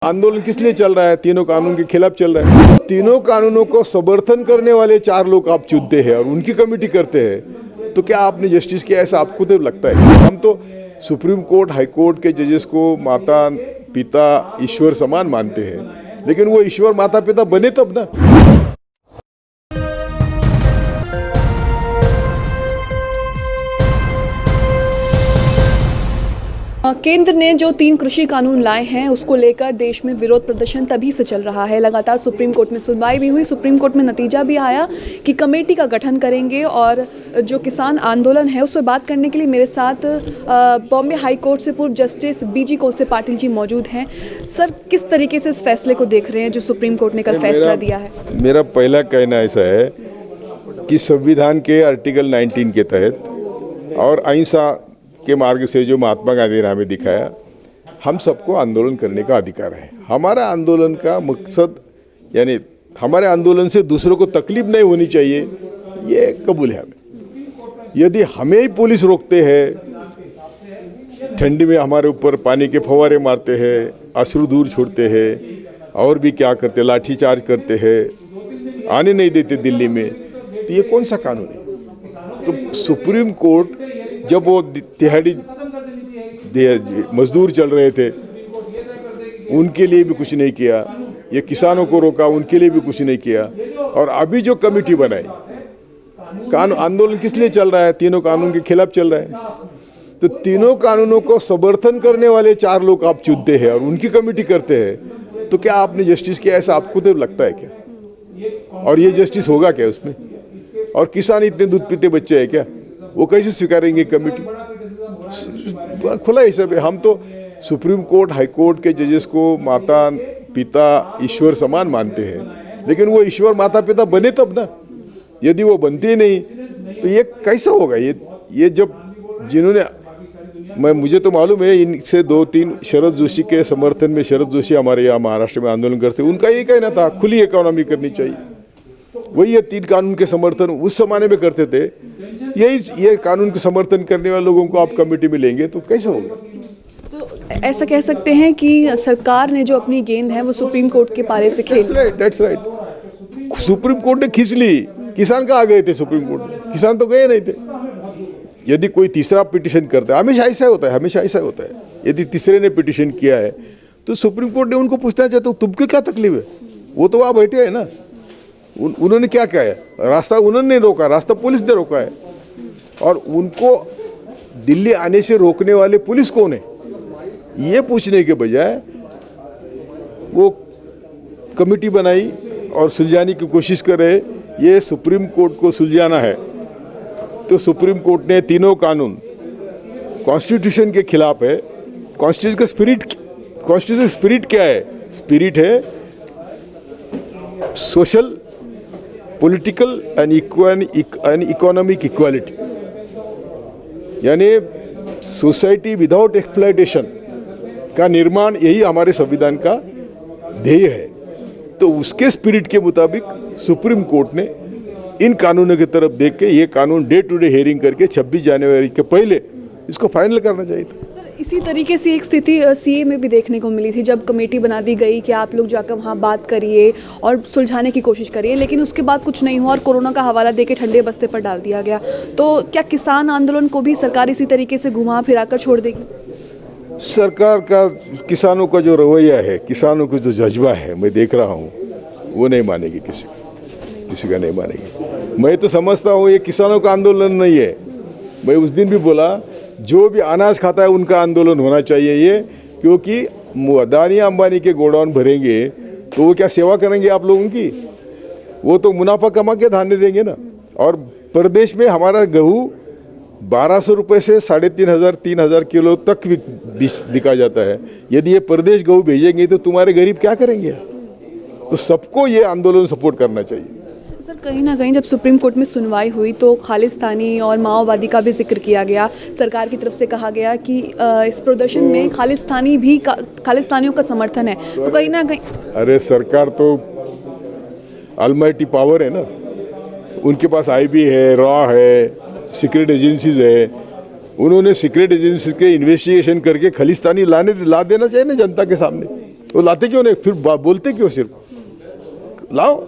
आंदोलन किस लिए चल रहा है? तीनों कानून के खिलाफ चल रहा है। तीनों कानूनों को समर्थन करने वाले 4 लोग आप चुनते हैं और उनकी कमेटी करते हैं, तो क्या आपने जस्टिस किया ऐसा आपको तो लगता है? हम तो सुप्रीम कोर्ट, हाई कोर्ट के जजेस को माता पिता ईश्वर समान मानते हैं, लेकिन वो ईश्वर माता पिता बने तब ना। केंद्र ने जो 3 कृषि कानून लाए हैं उसको लेकर देश में विरोध प्रदर्शन तभी से चल रहा है। लगातार सुप्रीम कोर्ट में सुनवाई भी हुई, सुप्रीम कोर्ट में नतीजा भी आया कि कमेटी का गठन करेंगे। और जो किसान आंदोलन है उस पर बात करने के लिए मेरे साथ बॉम्बे हाई कोर्ट से पूर्व जस्टिस बीजी कोलसे पाटिल जी मौजूद हैं। सर, किस तरीके से इस फैसले को देख रहे हैं जो सुप्रीम कोर्ट ने कल फैसला दिया है? मेरा पहला कहना ऐसा है कि संविधान के आर्टिकल 19 के तहत और अहिंसा के मार्ग से जो महात्मा गांधी ने हमें दिखाया, हम सबको आंदोलन करने का अधिकार है। हमारा आंदोलन का मकसद यानी हमारे आंदोलन से दूसरों को तकलीफ नहीं होनी चाहिए, ये कबूल है हमें। यदि हमें ही पुलिस रोकते हैं, ठंडी में हमारे ऊपर पानी के फव्वारे मारते हैं, अश्रु दूर छोड़ते हैं और भी क्या करते, लाठीचार्ज करते हैं, आने नहीं देते दिल्ली में, तो ये कौन सा कानून है? तो सुप्रीम कोर्ट जब वो तिहाड़ी मजदूर चल रहे थे उनके लिए भी कुछ नहीं किया, ये किसानों को रोका उनके लिए भी कुछ नहीं किया। और अभी जो कमेटी बनाई, आंदोलन किस लिए चल रहा है? तीनों कानून के खिलाफ चल रहा है। तो तीनों कानूनों को समर्थन करने वाले 4 लोग आप चुनते हैं और उनकी कमेटी करते हैं, तो क्या आपने जस्टिस किया ऐसा आपको तो लगता है क्या? और ये जस्टिस होगा क्या उसमें? और किसान इतने दूध पीते बच्चे हैं क्या, वो कैसे स्वीकारेंगे कमेटी? खुला हिसाब है। हम तो सुप्रीम कोर्ट, हाई कोर्ट के जजेस को माता पिता ईश्वर समान मानते हैं, लेकिन वो ईश्वर माता पिता बने तब ना। यदि वो बनते ही नहीं तो ये कैसा होगा? ये जब जिन्होंने मुझे तो मालूम है इनसे 2-3 शरद जोशी के समर्थन में, शरद जोशी हमारे यहाँ महाराष्ट्र में आंदोलन करते, उनका ये कहना था खुली इकोनॉमी करनी चाहिए। वही ये 3 कानून के समर्थन उस जमाने में करते थे। ये कानून के समर्थन करने वाले लोगों को आप कमेटी में लेंगे तो कैसे होगा? तो ऐसा कह सकते हैं कि सरकार ने जो अपनी गेंद है वो सुप्रीम कोर्ट के पाले से खेल। That's right. सुप्रीम कोर्ट ने खींच ली, किसान कहाँ गए थे सुप्रीम कोर्ट में? किसान तो गए नहीं थे। यदि कोई तीसरा पिटीशन करता है, हमेशा ऐसा होता है, यदि तीसरे ने पिटीशन किया है तो सुप्रीम कोर्ट ने उनको पूछना चाहता, तुमको क्या तकलीफ है? वो तो वहाँ बैठे हैं ना। उन्होंने क्या किया है? रास्ता उन्होंने नहीं रोका, रास्ता पुलिस ने रोका है। और उनको दिल्ली आने से रोकने वाले पुलिस कौन है, ये पूछने के बजाय वो कमेटी बनाई और सुलझाने की कोशिश कर रहे। ये सुप्रीम कोर्ट को सुलझाना है तो सुप्रीम कोर्ट ने तीनों कानून कॉन्स्टिट्यूशन के खिलाफ है। कॉन्स्टिट्यूशन स्पिरिट क्या है? स्पिरिट है social, political and economic equality, यानी सोसाइटी विदाउट एक्सप्लॉयटेशन का निर्माण, यही हमारे संविधान का ध्येय है। तो उसके स्पिरिट के मुताबिक सुप्रीम कोर्ट ने इन कानूनों की तरफ देख के ये कानून डे टू डे हेयरिंग करके 26 जनवरी के पहले इसको फाइनल करना चाहिए था। सर, इसी तरीके से एक स्थिति सीए में भी देखने को मिली थी जब कमेटी बना दी गई कि आप लोग जाकर वहाँ बात करिए और सुलझाने की कोशिश करिए, लेकिन उसके बाद कुछ नहीं हुआ और कोरोना का हवाला देके ठंडे बस्ते पर डाल दिया गया। तो क्या किसान आंदोलन को भी सरकार इसी तरीके से घुमा फिरा कर छोड़ देगी? सरकार का किसानों का जो रवैया है, किसानों का जो जज्बा है, मैं देख रहा हूँ, वो नहीं मानेगी, किसी का नहीं मानेगी। मैं तो समझता हूँ ये किसानों का आंदोलन नहीं है। मैं उस दिन भी बोला, जो भी अनाज खाता है उनका आंदोलन होना चाहिए ये, क्योंकि अदानी अंबानी के गोडाउन भरेंगे तो वो क्या सेवा करेंगे आप लोगों की? वो तो मुनाफा कमा के धान्य देंगे ना। और प्रदेश में हमारा गेहूँ 1200 रुपये से 3,500 किलो तक बिका जाता है। यदि ये प्रदेश गेहूँ भेजेंगे तो तुम्हारे गरीब क्या करेंगे? तो सबको ये आंदोलन सपोर्ट करना चाहिए। सर, कहीं ना कहीं जब सुप्रीम कोर्ट में सुनवाई हुई तो खालिस्तानी और माओवादी का भी जिक्र किया गया। सरकार की तरफ से कहा गया कि इस प्रदर्शन में खालिस्तानियों का समर्थन है। तो कहीं ना कहीं अरे सरकार तो अलमाइटी पावर है ना, उनके पास आईबी है, रॉ है, सीक्रेट एजेंसीज है। उन्होंने सीक्रेट एजेंसी के इन्वेस्टिगेशन करके खालिस्तानी ला देना चाहिए ना जनता के सामने। तो लाते क्यों नहीं, फिर बोलते क्यों, सिर्फ लाओ।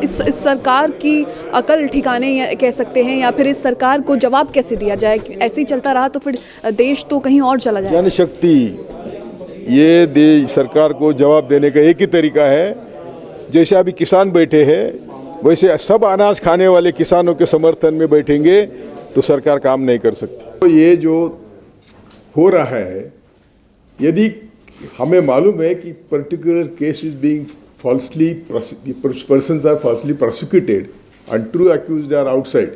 इस सरकार की अकल ठिकाने कह सकते हैं, या फिर इस सरकार को जवाब कैसे दिया जाए? ऐसे ही चलता रहा तो फिर देश तो कहीं और चला जाएगा। जनशक्ति, ये देश सरकार को जवाब देने का एक ही तरीका है, जैसे अभी किसान बैठे हैं वैसे सब अनाज खाने वाले किसानों के समर्थन में बैठेंगे तो सरकार काम नहीं कर सकती। तो ये जो हो रहा है, यदि हमें मालूम है कि particular case is being falsely, persons are falsely prosecuted and true accused are outside,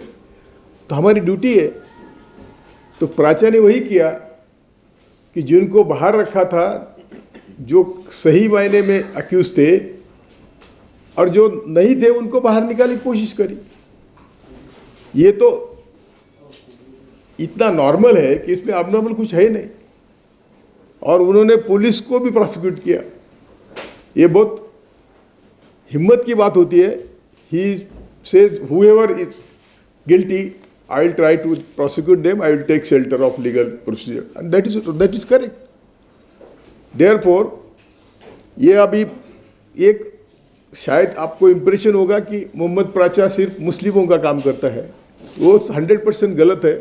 तो हमारी ड्यूटी है। तो प्राचा ने वही किया कि जिनको बाहर रखा था, जो सही मायने में अक्यूज थे और जो नहीं थे, उनको बाहर निकालने की कोशिश करी। ये तो इतना नॉर्मल है कि इसमें अबनॉर्मल कुछ है नहीं। और उन्होंने पुलिस को भी प्रोसिक्यूट किया। ये बहुत हिम्मत की बात होती है। He says whoever is guilty, I will try to prosecute them, I will take shelter of legal procedure, and that is correct. Therefore, ये अभी एक शायद आपको इम्प्रेशन होगा कि मोहम्मद प्राचा सिर्फ मुस्लिमों का काम करता है, वो 100% गलत है।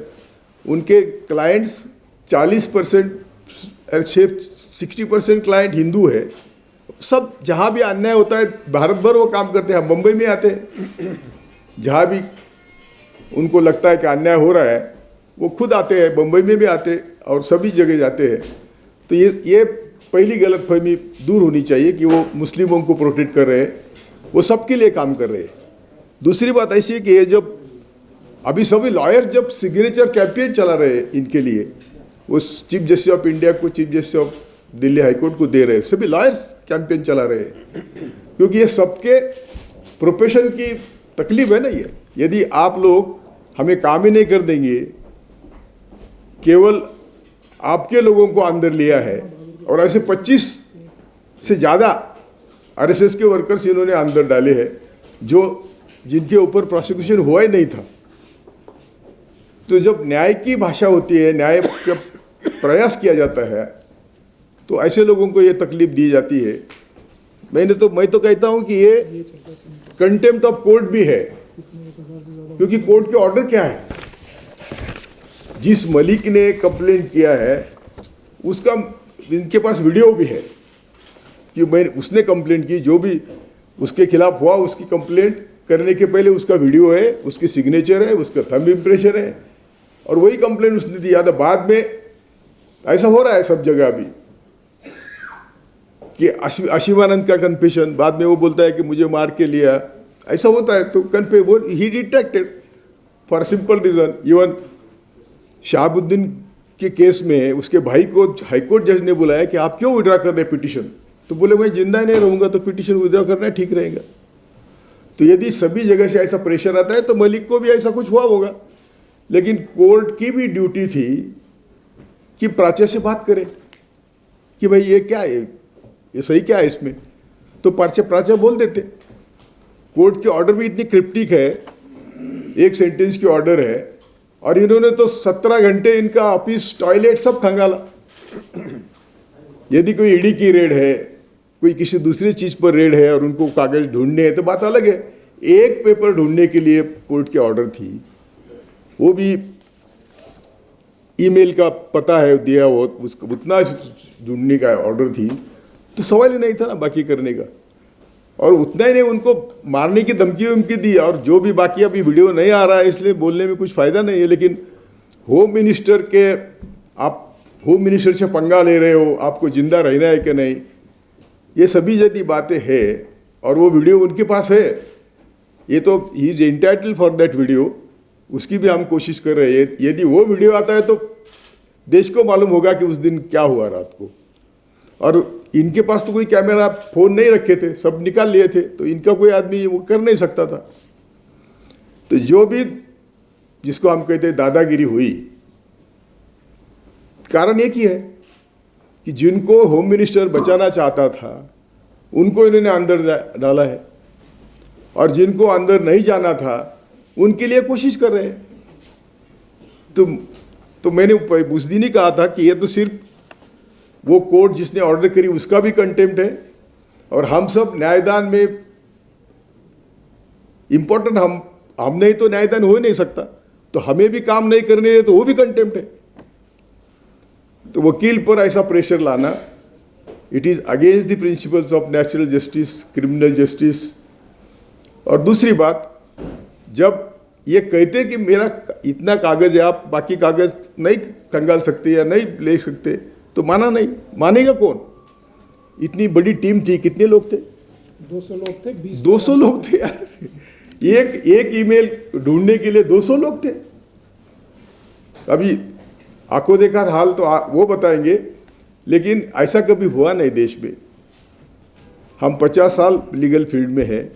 उनके क्लाइंट्स 40%, 60% क्लाइंट हिंदू है। सब जहाँ भी अन्याय होता है भारत भर वो काम करते हैं। मुंबई में आते हैं, जहाँ भी उनको लगता है कि अन्याय हो रहा है वो खुद आते हैं, मुंबई में भी आते हैं और सभी जगह जाते हैं। तो ये पहली गलतफहमी दूर होनी चाहिए कि वो मुस्लिमों को प्रोटेक्ट कर रहे हैं, वो सबके लिए काम कर रहे हैं। दूसरी बात ऐसी है कि ये जब अभी सभी लॉयर जब सिग्नेचर कैंपेन चला रहे हैं इनके लिए, उस चीफ जस्टिस ऑफ इंडिया को chief justice of Delhi high court को दे रहे हैं, सभी लॉयर्स कैंपेन चला रहे हैं, क्योंकि ये सबके प्रोफेशन की तकलीफ है ना। ये यदि आप लोग हमें काम ही नहीं कर देंगे, केवल आपके लोगों को अंदर लिया है और ऐसे 25 से ज़्यादा आरएसएस के वर्कर्स इन्होंने अंदर डाले हैं, जो जिनके ऊपर प्रोसिक्यूशन हुआ ही नहीं था। तो जब न्याय की भाषा होती है, न्याय का प्रयास किया जाता है, तो ऐसे लोगों को ये तकलीफ दी जाती है। मैं तो कहता हूँ कि ये कंटेम्प्ट ऑफ कोर्ट भी है, क्योंकि कोर्ट के ऑर्डर क्या है। जिस मलिक ने कंप्लेंट किया है उसका इनके पास वीडियो भी है कि उसने कंप्लेंट की, जो भी उसके खिलाफ हुआ उसकी कंप्लेंट करने के पहले उसका वीडियो है, उसकी सिग्नेचर है, उसका थंब इम्प्रेशन है, और वही कंप्लेंट उसने दिया था। बाद में ऐसा हो रहा है सब जगह अभी कि अशीमानंद का कन्फेशन, बाद में वो बोलता है कि मुझे मार के लिया, ऐसा होता है। तो वो ही detected for simple reason. Even Shahabuddin के केस में उसके भाई को हाईकोर्ट जज ने बुलाया कि आप क्यों विड्रॉ कर रहे हैं पिटीशन, तो बोले मैं जिंदा नहीं रहूंगा तो पिटीशन विड्रॉ करना ठीक रहेगा। तो यदि सभी जगह से ऐसा प्रेशर आता है तो मलिक को भी ऐसा कुछ हुआ होगा। लेकिन कोर्ट की भी ड्यूटी थी कि प्राचा से बात करें कि भाई ये क्या है, ये सही क्या है इसमें, तो प्राचा बोल देते। कोर्ट के ऑर्डर भी इतनी क्रिप्टिक है, एक सेंटेंस की ऑर्डर है, और इन्होंने तो 17 घंटे इनका ऑफिस, टॉयलेट सब खंगाला। यदि कोई ईडी की रेड है, कोई किसी दूसरी चीज पर रेड है और उनको कागज ढूंढने हैं तो बात अलग है। एक पेपर ढूंढने के लिए कोर्ट की ऑर्डर थी, वो भी ईमेल का पता है दिया, वो उसको उतना ढूंढने का ऑर्डर थी, तो सवाल ही नहीं था ना बाकी करने का। और उतना ही नहीं, उनको मारने की धमकी उनकी दी। और जो भी बाकी अभी वीडियो नहीं आ रहा है इसलिए बोलने में कुछ फायदा नहीं है, लेकिन होम मिनिस्टर के, आप होम मिनिस्टर से पंगा ले रहे हो, आपको जिंदा रहना है कि नहीं, ये सभी यदि बातें हैं और वो वीडियो उनके पास है, ये तो he is entitled for that video, उसकी भी हम कोशिश कर रहे हैं। यदि वो वीडियो आता है तो देश को मालूम होगा कि उस दिन क्या हुआ रात को। और इनके पास तो कोई कैमरा फोन नहीं रखे थे, सब निकाल लिए थे, तो इनका कोई आदमी वो कर नहीं सकता था। तो जो भी जिसको हम कहते हैं दादागिरी हुई, कारण एक ही है कि जिनको होम मिनिस्टर बचाना चाहता था उनको इन्होंने अंदर डाला है, और जिनको अंदर नहीं जाना था उनके लिए कोशिश कर रहे हैं। तो मैंने उस दिन ही कहा था कि ये तो सिर्फ वो कोर्ट जिसने ऑर्डर करी उसका भी कंटेम्प्ट है, और हम सब न्यायदान में इम्पोर्टेंट, हम नहीं तो न्यायदान हो ही नहीं सकता, तो हमें भी काम नहीं करने दे तो वो भी कंटेम्प्ट है। तो वकील पर ऐसा प्रेशर लाना, it is against the principles of natural justice, criminal justice. और दूसरी बात, जब ये कहते कि मेरा इतना कागज है, आप बाकी कागज नहीं खंगाल सकते या नहीं ले सकते, तो माना नहीं, मानेगा कौन? इतनी बड़ी टीम थी, कितने लोग थे? 200 लोग थे, 200 लोग थे यार। एक ईमेल ढूंढने के लिए 200 लोग थे। अभी आंखों देखा हाल तो वो बताएंगे, लेकिन ऐसा कभी हुआ नहीं देश में। हम 50 साल लीगल फील्ड में हैं,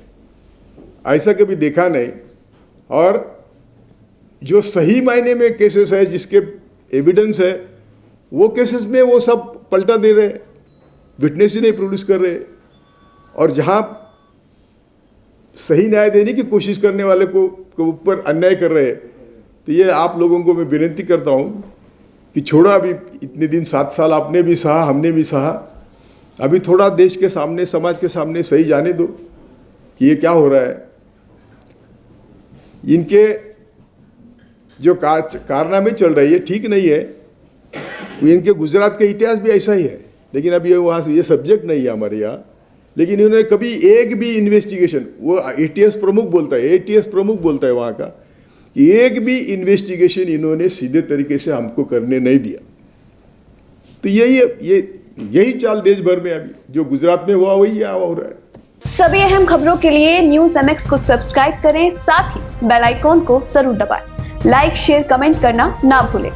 ऐसा कभी देखा नहीं। और जो सही मायने में केसेस है, जिसके एविडेंस है, वो केसेस में वो सब पलटा दे रहे, विटनेस ही नहीं प्रोड्यूस कर रहे। और जहां सही न्याय देने की कोशिश करने वाले को ऊपर अन्याय कर रहे हैं, तो ये आप लोगों को मैं विनती करता हूं कि छोड़ा, अभी इतने दिन 7 साल आपने भी सहा, हमने भी सहा, अभी थोड़ा देश के सामने, समाज के सामने सही जाने दो कि ये क्या हो रहा है। इनके जो कारनामे चल रही है ठीक नहीं है। इनके गुजरात का इतिहास भी ऐसा ही है, लेकिन अभी वहाँ से ये सब्जेक्ट नहीं है हमारे यहाँ। लेकिन इन्होंने कभी एक भी इन्वेस्टिगेशन, वो एटीएस प्रमुख बोलता है, एटीएस प्रमुख बोलता है वहाँ का, कि एक भी इन्वेस्टिगेशन इन्होंने सीधे तरीके से हमको करने नहीं दिया। तो यही चाल देश भर में अभी जो गुजरात में हुआ वही यहाँ हो रहा है। सभी अहम खबरों के लिए न्यूज़ MX को सब्सक्राइब करें, साथ ही बेल आइकॉन को जरूर दबाएं। लाइक, शेयर, कमेंट करना ना भूलें।